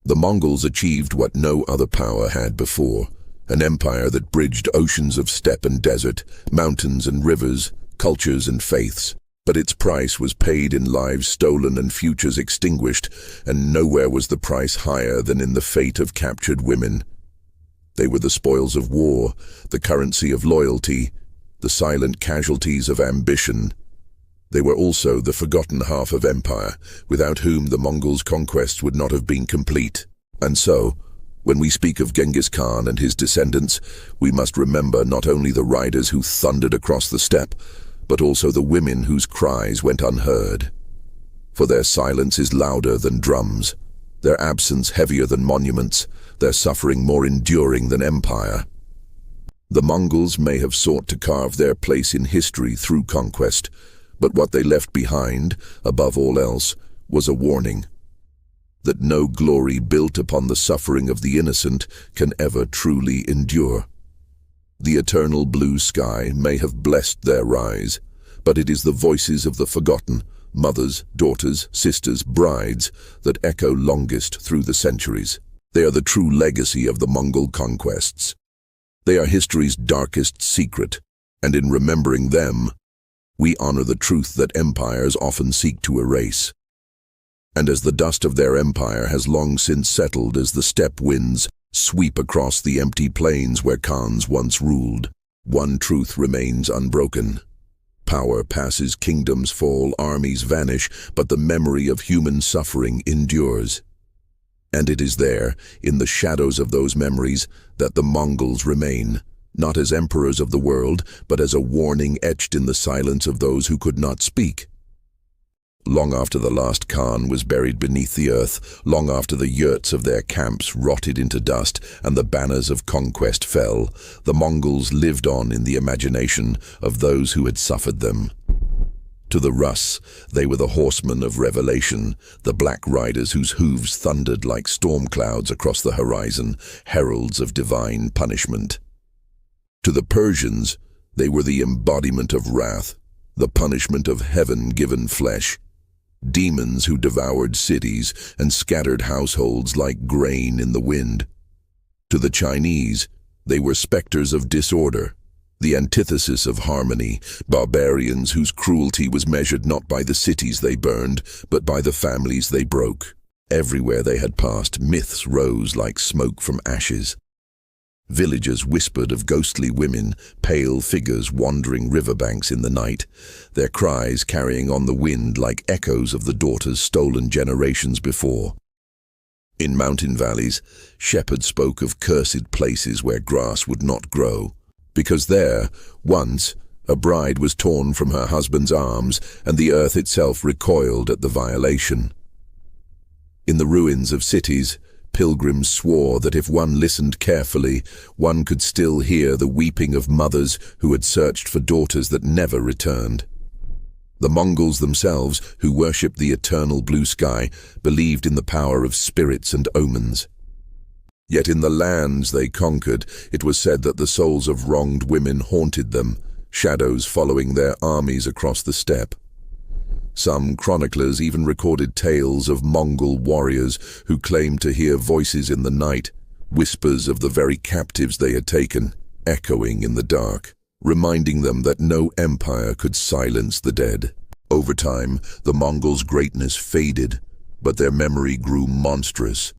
The Mongols achieved what no other power had before, an empire that bridged oceans of steppe and desert, mountains and rivers, cultures and faiths. But its price was paid in lives stolen and futures extinguished, and nowhere was the price higher than in the fate of captured women. They were the spoils of war, the currency of loyalty, the silent casualties of ambition. They were also the forgotten half of empire, without whom the Mongols' conquest would not have been complete. And so, when we speak of Genghis Khan and his descendants, we must remember not only the riders who thundered across the steppe, but also the women whose cries went unheard. For their silence is louder than drums, their absence heavier than monuments, their suffering more enduring than empire. The Mongols may have sought to carve their place in history through conquest, but what they left behind, above all else, was a warning that no glory built upon the suffering of the innocent can ever truly endure. The eternal blue sky may have blessed their rise, but it is the voices of the forgotten, mothers, daughters, sisters, brides, that echo longest through the centuries. They are the true legacy of the Mongol conquests. They are history's darkest secret, and in remembering them, we honor the truth that empires often seek to erase. And as the dust of their empire has long since settled as the steppe winds sweep across the empty plains where Khans once ruled, one truth remains unbroken. Power passes, kingdoms fall, armies vanish, but the memory of human suffering endures. And it is there, in the shadows of those memories, that the Mongols remain, not as emperors of the world, but as a warning etched in the silence of those who could not speak. Long after the last Khan was buried beneath the earth, long after the yurts of their camps rotted into dust and the banners of conquest fell, the Mongols lived on in the imagination of those who had suffered them. To the Rus, they were the horsemen of revelation, the black riders whose hooves thundered like storm clouds across the horizon, heralds of divine punishment. To the Persians, they were the embodiment of wrath, the punishment of heaven-given flesh. Demons who devoured cities and scattered households like grain in the wind. To the Chinese, they were specters of disorder, the antithesis of harmony, barbarians whose cruelty was measured not by the cities they burned, but by the families they broke. Everywhere they had passed, myths rose like smoke from ashes. Villagers whispered of ghostly women, pale figures wandering riverbanks in the night, their cries carrying on the wind like echoes of the daughters stolen generations before. In mountain valleys, shepherds spoke of cursed places where grass would not grow, because there, once, a bride was torn from her husband's arms and the earth itself recoiled at the violation. In the ruins of cities, pilgrims swore that if one listened carefully, one could still hear the weeping of mothers who had searched for daughters that never returned. The Mongols themselves, who worshipped the eternal blue sky, believed in the power of spirits and omens. Yet in the lands they conquered, it was said that the souls of wronged women haunted them, shadows following their armies across the steppe. Some chroniclers even recorded tales of Mongol warriors who claimed to hear voices in the night, whispers of the very captives they had taken, echoing in the dark, reminding them that no empire could silence the dead. Over time, the Mongols' greatness faded, but their memory grew monstrous.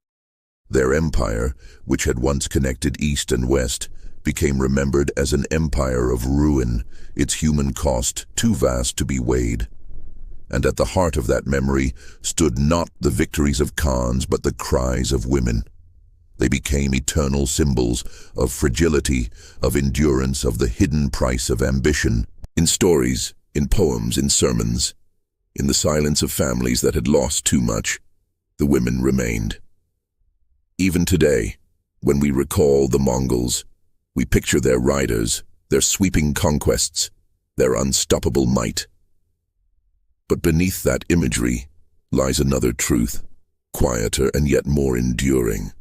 Their empire, which had once connected east and west, became remembered as an empire of ruin, its human cost too vast to be weighed. And at the heart of that memory stood not the victories of Khans, but the cries of women. They became eternal symbols of fragility, of endurance, of the hidden price of ambition. In stories, in poems, in sermons, in the silence of families that had lost too much, the women remained. Even today, when we recall the Mongols, we picture their riders, their sweeping conquests, their unstoppable might. But beneath that imagery lies another truth, quieter and yet more enduring.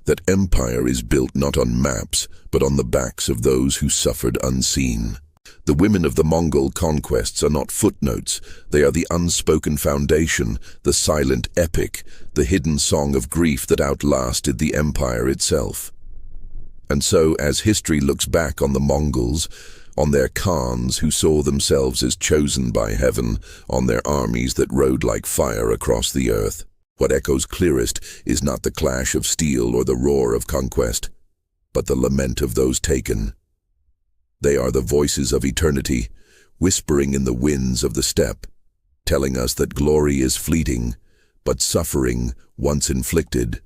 That empire is built not on maps, but on the backs of those who suffered unseen. The women of the Mongol conquests are not footnotes, they are the unspoken foundation, the silent epic, the hidden song of grief that outlasted the empire itself. And so, as history looks back on the Mongols, on their Khans who saw themselves as chosen by heaven, on their armies that rode like fire across the earth, what echoes clearest is not the clash of steel or the roar of conquest, but the lament of those taken. They are the voices of eternity, whispering in the winds of the steppe, telling us that glory is fleeting, but suffering, once inflicted,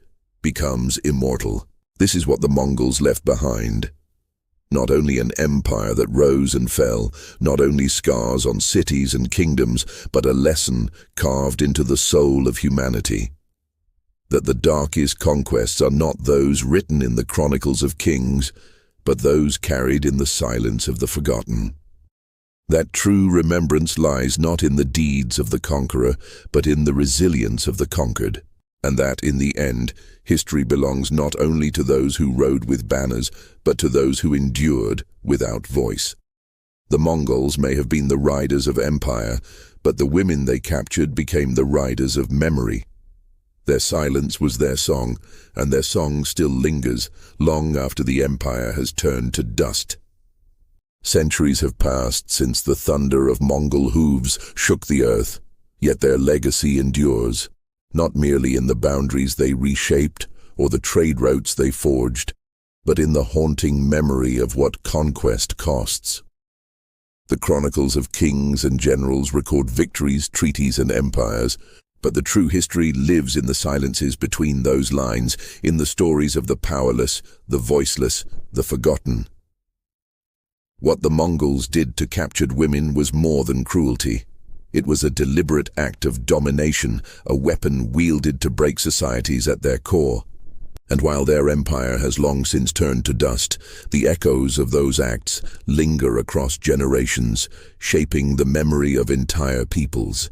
becomes immortal. This is what the Mongols left behind. Not only an empire that rose and fell, not only scars on cities and kingdoms, but a lesson carved into the soul of humanity. That the darkest conquests are not those written in the chronicles of kings, but those carried in the silence of the forgotten. That true remembrance lies not in the deeds of the conqueror, but in the resilience of the conquered. And that, in the end, history belongs not only to those who rode with banners, but to those who endured without voice. The Mongols may have been the riders of empire, but the women they captured became the riders of memory. Their silence was their song, and their song still lingers long after the empire has turned to dust. Centuries have passed since the thunder of Mongol hooves shook the earth, yet their legacy endures, not merely in the boundaries they reshaped or the trade routes they forged, but in the haunting memory of what conquest costs. The chronicles of kings and generals record victories, treaties, and empires, but the true history lives in the silences between those lines, in the stories of the powerless, the voiceless, the forgotten. What the Mongols did to captured women was more than cruelty. It was a deliberate act of domination, a weapon wielded to break societies at their core. And while their empire has long since turned to dust, the echoes of those acts linger across generations, shaping the memory of entire peoples.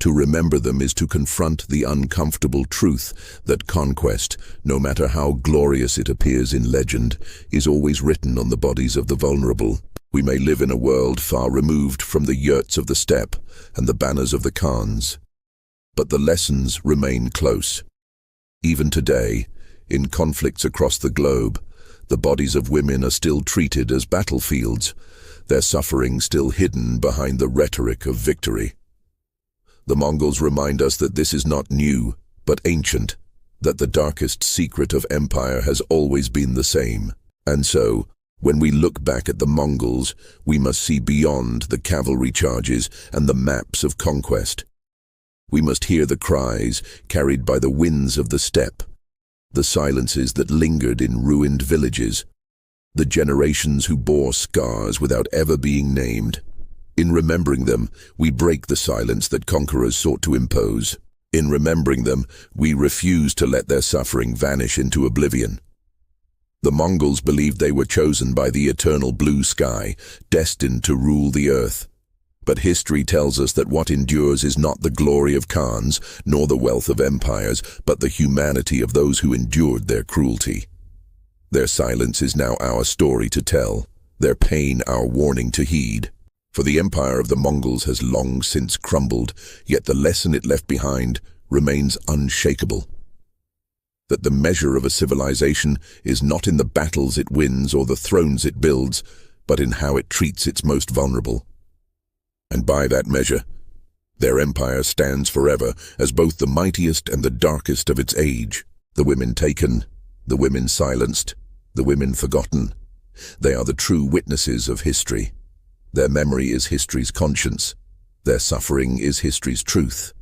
To remember them is to confront the uncomfortable truth that conquest, no matter how glorious it appears in legend, is always written on the bodies of the vulnerable. We may live in a world far removed from the yurts of the steppe and the banners of the Khans, but the lessons remain close. Even today, in conflicts across the globe, the bodies of women are still treated as battlefields, their suffering still hidden behind the rhetoric of victory. The Mongols remind us that this is not new, but ancient, that the darkest secret of empire has always been the same. And so, when we look back at the Mongols, we must see beyond the cavalry charges and the maps of conquest. We must hear the cries carried by the winds of the steppe, the silences that lingered in ruined villages, the generations who bore scars without ever being named. In remembering them, we break the silence that conquerors sought to impose. In remembering them, we refuse to let their suffering vanish into oblivion. The Mongols believed they were chosen by the eternal blue sky, destined to rule the earth. But history tells us that what endures is not the glory of Khans, nor the wealth of empires, but the humanity of those who endured their cruelty. Their silence is now our story to tell, their pain our warning to heed. For the empire of the Mongols has long since crumbled, yet the lesson it left behind remains unshakable. That the measure of a civilization is not in the battles it wins or the thrones it builds, but in how it treats its most vulnerable. And by that measure, their empire stands forever as both the mightiest and the darkest of its age. The women taken, the women silenced, the women forgotten. They are the true witnesses of history. Their memory is history's conscience, their suffering is history's truth,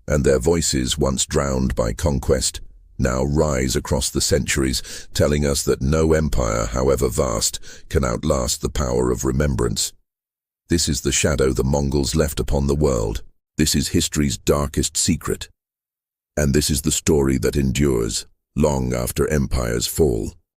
and their voices, once drowned by conquest, now rise across the centuries, telling us that no empire, however vast, can outlast the power of remembrance. This is the shadow the Mongols left upon the world. This is history's darkest secret. And this is the story that endures long after empires fall.